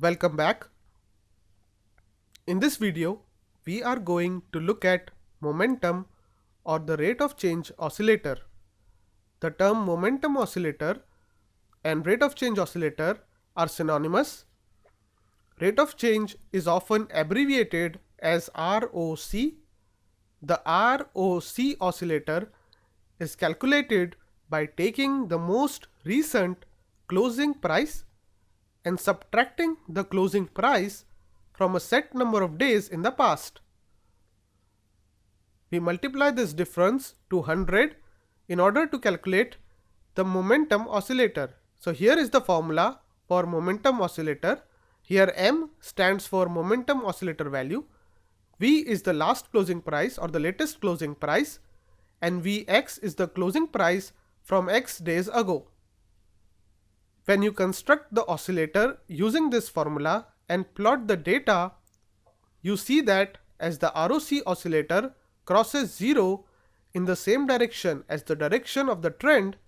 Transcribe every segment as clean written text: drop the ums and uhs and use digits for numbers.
Welcome back. In this video, we are going to look at momentum or the rate of change oscillator. The term momentum oscillator and rate of change oscillator are synonymous. Rate of change is often abbreviated as ROC. The ROC oscillator is calculated by taking the most recent closing price and subtracting the closing price from a set number of days in the past. We multiply this difference to 100 in order to calculate the momentum oscillator. So here is the formula for momentum oscillator. Here M stands for momentum oscillator value, V is the last closing price or the latest closing price, and Vx is the closing price from X days ago. When you construct the oscillator using this formula and plot the data, you see that as the ROC oscillator crosses 0 in the same direction as the direction of the trend,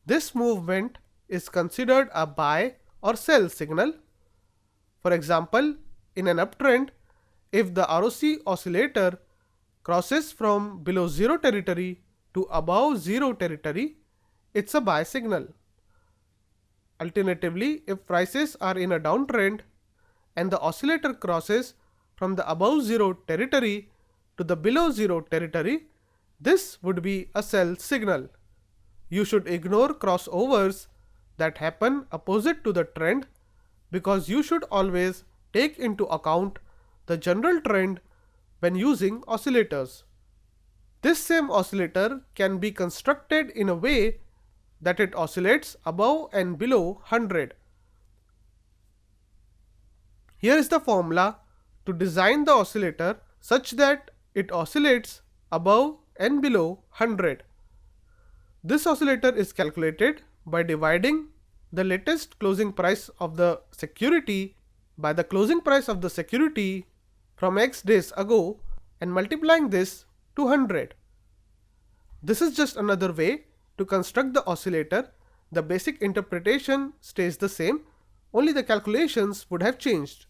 this movement is considered a buy or sell signal. For example, in an uptrend, if the ROC oscillator crosses from below 0 territory to above 0 territory, it's a buy signal. Alternatively, if prices are in a downtrend and the oscillator crosses from the above 0 territory to the below 0 territory, this would be a sell signal. You should ignore crossovers that happen opposite to the trend because you should always take into account the general trend when using oscillators. This same oscillator can be constructed in a way that it oscillates above and below 100. Here is the formula to design the oscillator such that it oscillates above and below 100. This oscillator is calculated by dividing the latest closing price of the security by the closing price of the security from X days ago and multiplying this to 100. This is just another way to construct the oscillator. The basic interpretation stays the same, only the calculations would have changed.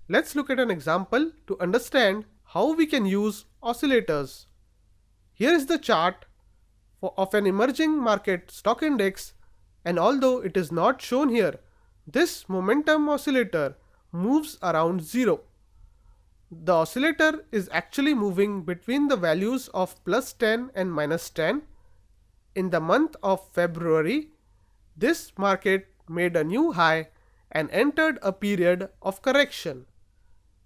Let's look at an example to understand how we can use oscillators. Here is the chart of an emerging market stock index, and although it is not shown here, this momentum oscillator moves around 0. The oscillator is actually moving between the values of plus 10 and minus 10. In the month of February, this market made a new high and entered a period of correction.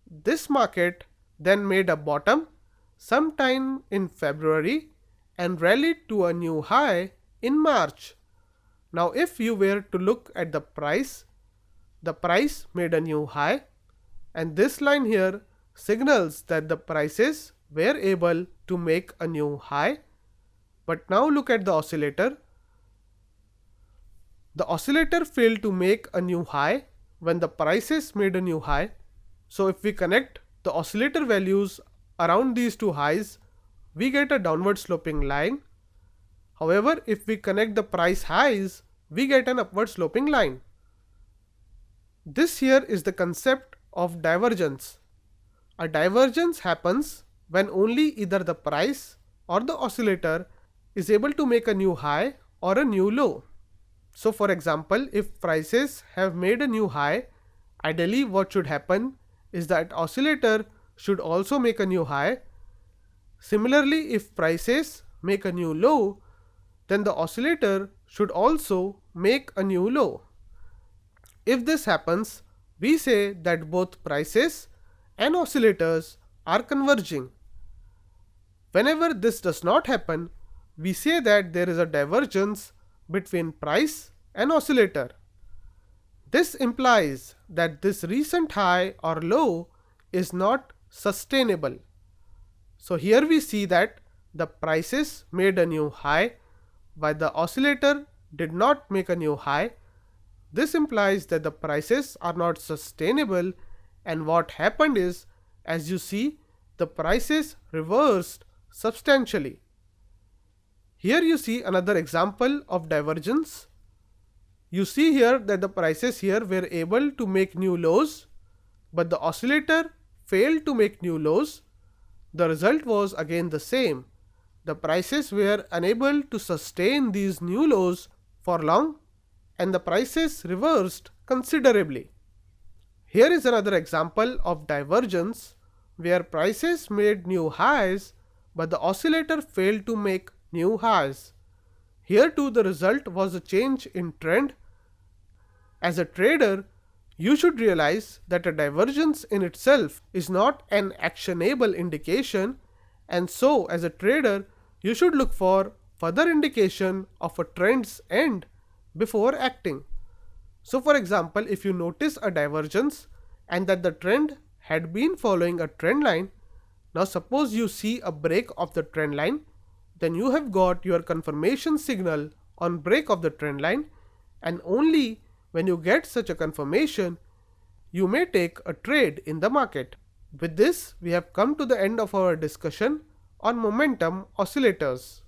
This market then made a bottom sometime in February and rallied to a new high in March. Now if you were to look at the price made a new high, and this line here signals that the prices were able to make a new high. But now look at the oscillator. The oscillator failed to make a new high when the prices made a new high. So if we connect the oscillator values around these two highs, we get a downward sloping line. However, if we connect the price highs, we get an upward sloping line. This here is the concept of divergence. A divergence happens when only either the price or the oscillator is able to make a new high or a new low. So for example, if prices have made a new high, ideally what should happen is that oscillator should also make a new high. Similarly, if prices make a new low, then the oscillator should also make a new low. If this happens, we say that both prices and oscillators are converging. Whenever this does not happen, we say that there is a divergence between price and oscillator. This implies that this recent high or low is not sustainable. So here we see that the prices made a new high while the oscillator did not make a new high. This implies that the prices are not sustainable, and what happened is, as you see, the prices reversed substantially. Here you see another example of divergence. You see here that the prices here were able to make new lows, but the oscillator failed to make new lows. The result was again the same. The prices were unable to sustain these new lows for long, and the prices reversed considerably. Here is another example of divergence where prices made new highs, but the oscillator failed to make new highs. Here too the result was a change in trend. As a trader, you should realize that a divergence in itself is not an actionable indication, and so as a trader, you should look for further indication of a trend's end before acting. So for example, if you notice a divergence and that the trend had been following a trend line, now suppose you see a break of the trend line, then you have got your confirmation signal on break of the trend line, and only when you get such a confirmation, you may take a trade in the market. With this, we have come to the end of our discussion on momentum oscillators.